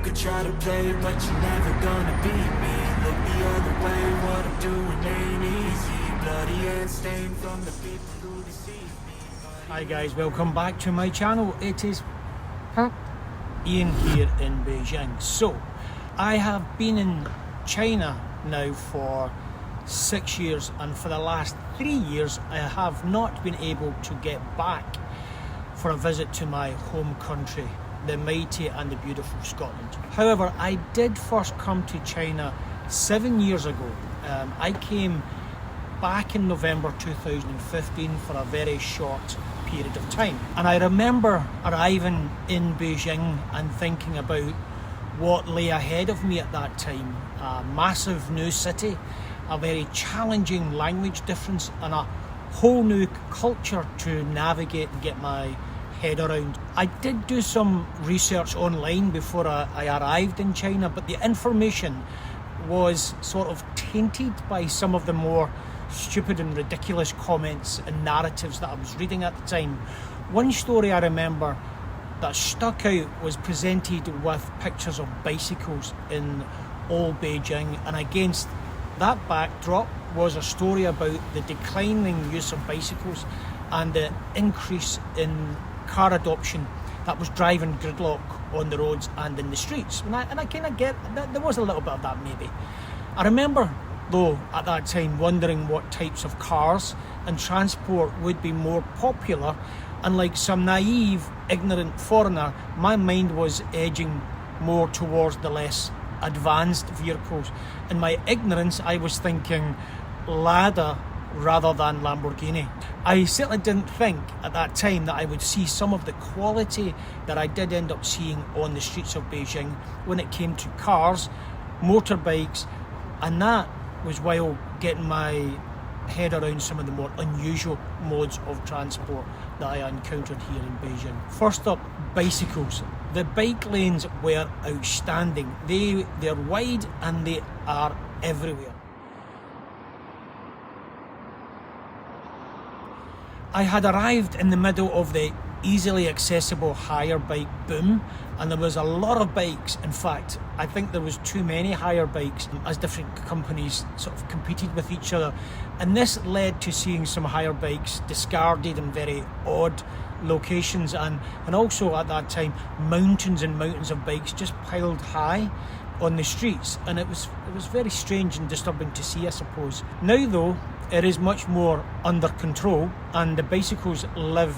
could try to play, but you're never gonna beat me. Look the other way, what I'm doing ain't easy. Bloody hand stained from the people who deceive me. Hi guys, welcome back to my channel. It is Ian here in Beijing. So, I have been in China now for 6 years, and for the last 3 years I have not been able to get back for a visit to my home country, the mighty and the beautiful Scotland. However, I did first come to China 7 years ago. I came back in November 2015 for a very short period of time, and I remember arriving in Beijing and thinking about what lay ahead of me at that time. A massive new city, a very challenging language difference, and a whole new culture to navigate and get my head around. I did do some research online before I arrived in China, but the information was sort of tainted by some of the more stupid and ridiculous comments and narratives that I was reading at the time. One story I remember that stuck out was presented with pictures of bicycles in old Beijing, and against that backdrop was a story about the declining use of bicycles and the increase in car adoption that was driving gridlock on the roads and in the streets. And I kind of get that there was a little bit of that maybe. I remember though at that time wondering what types of cars and transport would be more popular, and like some naive, ignorant foreigner, my mind was edging more towards the less advanced vehicles. In my ignorance, I was thinking Lada rather than Lamborghini. I certainly didn't think at that time that I would see some of the quality that I did end up seeing on the streets of Beijing when it came to cars, motorbikes, and that was while getting my head around some of the more unusual modes of transport that I encountered here in Beijing. First up, bicycles. The bike lanes were outstanding. They're wide and they are everywhere. I had arrived in the middle of the easily accessible hire bike boom, and there was a lot of bikes. In fact, I think there was too many hire bikes as different companies sort of competed with each other, and this led to seeing some hire bikes discarded in very odd locations, and also at that time mountains and mountains of bikes just piled high on the streets, and it was very strange and disturbing to see, I suppose. Now though, it is much more under control, and the bicycles live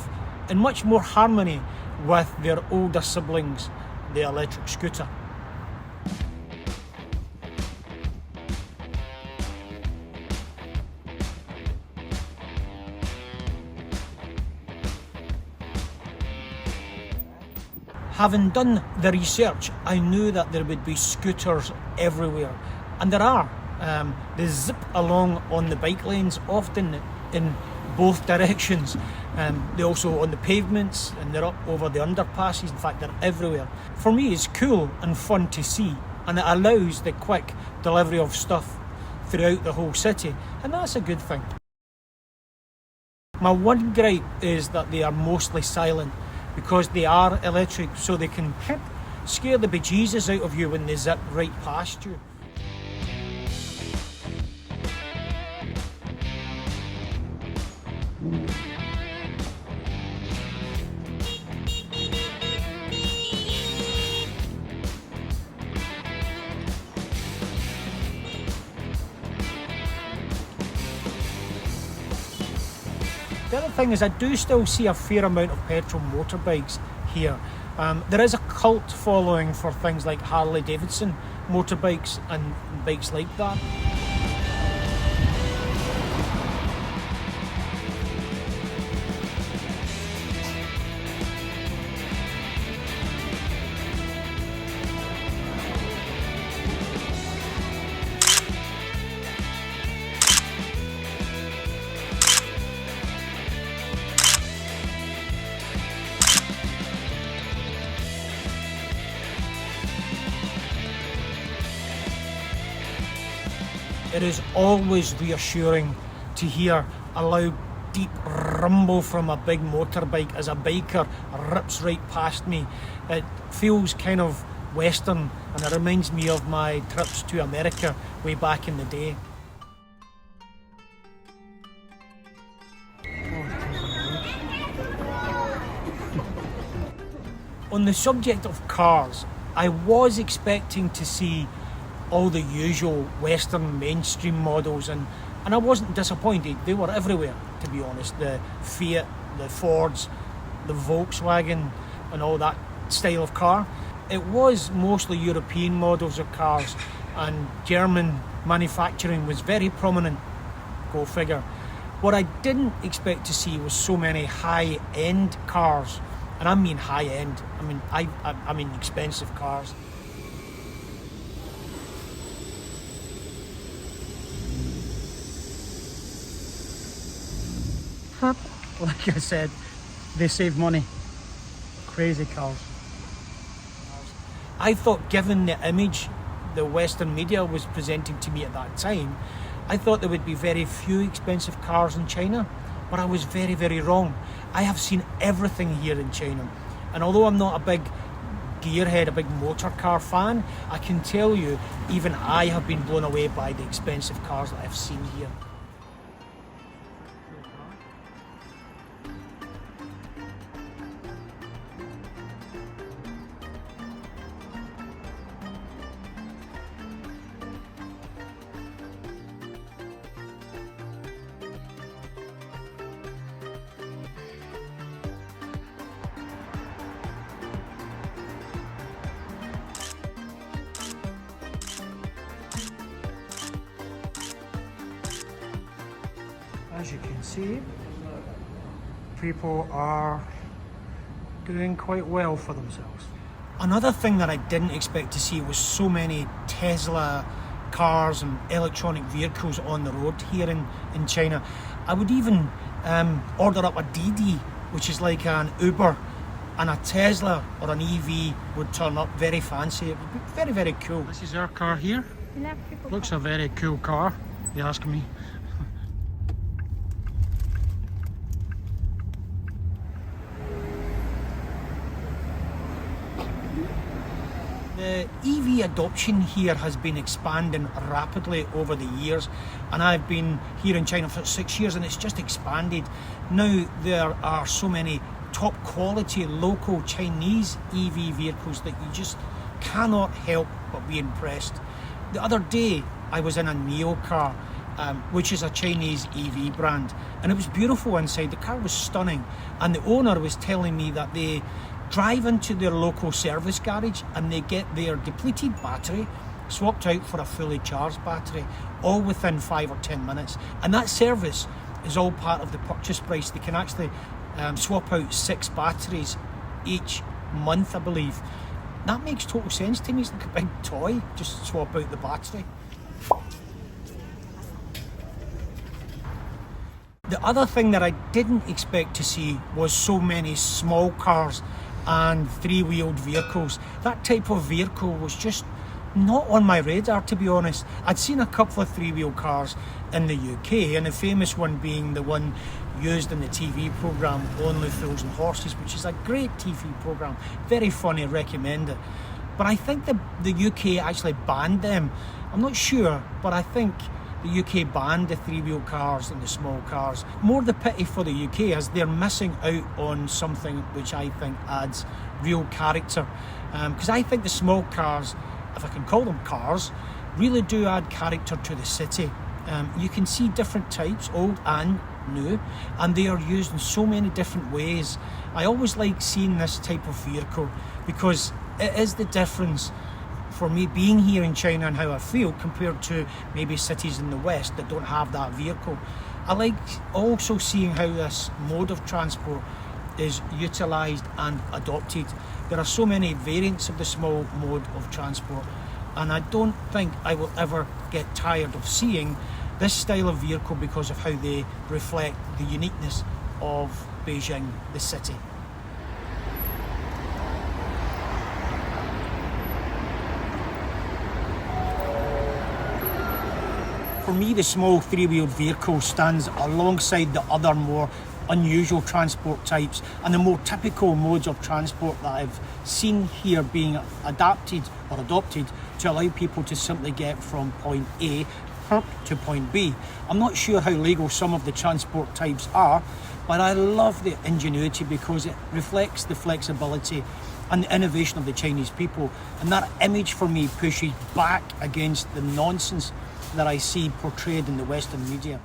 in much more harmony with their older siblings, the electric scooter. Having done the research, I knew that there would be scooters everywhere, and there are. They zip along on the bike lanes, often in both directions. They're also on the pavements, and they're up over the underpasses. In fact, they're everywhere. For me, it's cool and fun to see, and it allows the quick delivery of stuff throughout the whole city, and that's a good thing. My one gripe is that they are mostly silent, because they are electric, so they can scare the bejesus out of you when they zip right past you. The other thing is I do still see a fair amount of petrol motorbikes here. There is a cult following for things like Harley Davidson motorbikes and bikes like that. It is always reassuring to hear a loud, deep rumble from a big motorbike as a biker rips right past me. It feels kind of Western, and it reminds me of my trips to America way back in the day. On the subject of cars, I was expecting to see all the usual Western mainstream models, and I wasn't disappointed. They were everywhere, to be honest. The Fiat, the Fords, the Volkswagen, and all that style of car. It was mostly European models of cars, and German manufacturing was very prominent. Go figure. What I didn't expect to see was so many high-end cars, and I mean high-end. I mean expensive cars. Like I said, they save money. Crazy cars. I thought, given the image the Western media was presenting to me at that time, I thought there would be very few expensive cars in China, but I was very, very wrong. I have seen everything here in China, and although I'm not a big gearhead, a big motor car fan, I can tell you, even I have been blown away by the expensive cars that I've seen here. As you can see, people are doing quite well for themselves. Another thing that I didn't expect to see was so many Tesla cars and electronic vehicles on the road here in China. I would even order up a Didi, which is like an Uber, and a Tesla or an EV would turn up very fancy. It would be very, very cool. This is our car here. Looks a very cool car, if you ask me. The EV adoption here has been expanding rapidly over the years, and I've been here in China for 6 years and it's just expanded. Now there are so many top quality local Chinese EV vehicles that you just cannot help but be impressed. The other day I was in a Neo car, which is a Chinese EV brand, and it was beautiful inside. The car was stunning, and the owner was telling me that they drive into their local service garage and they get their depleted battery swapped out for a fully charged battery, all within 5 or 10 minutes. And that service is all part of the purchase price. They can actually swap out 6 batteries each month, I believe. That makes total sense to me. It's like a big toy, just swap out the battery. The other thing that I didn't expect to see was so many small cars and three-wheeled vehicles. That type of vehicle was just not on my radar, to be honest. I'd seen a couple of three-wheel cars in the UK, and the famous one being the one used in the TV programme Only Fools and Horses, which is a great TV programme, very funny, recommend it. But I think the UK actually banned them. I'm not sure, but I think the UK banned the three-wheel cars and the small cars. More the pity for the UK, as they're missing out on something which I think adds real character. Because I think the small cars, if I can call them cars, really do add character to the city. You can see different types, old and new, and they are used in so many different ways. I always like seeing this type of vehicle because it is the difference for me being here in China and how I feel compared to maybe cities in the West that don't have that vehicle. I like also seeing how this mode of transport is utilised and adopted. There are so many variants of the small mode of transport, and I don't think I will ever get tired of seeing this style of vehicle because of how they reflect the uniqueness of Beijing, the city. For me, the small three-wheeled vehicle stands alongside the other more unusual transport types and the more typical modes of transport that I've seen here being adapted or adopted to allow people to simply get from point A to point B. I'm not sure how legal some of the transport types are, but I love the ingenuity because it reflects the flexibility and the innovation of the Chinese people, and that image for me pushes back against the nonsense that I see portrayed in the Western media.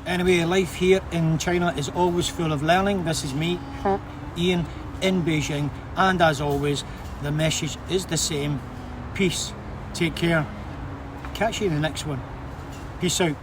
Anyway, life here in China is always full of learning. This is me, Ian, in Beijing, and as always, the message is the same. Peace. Take care. Catch you in the next one. Peace out.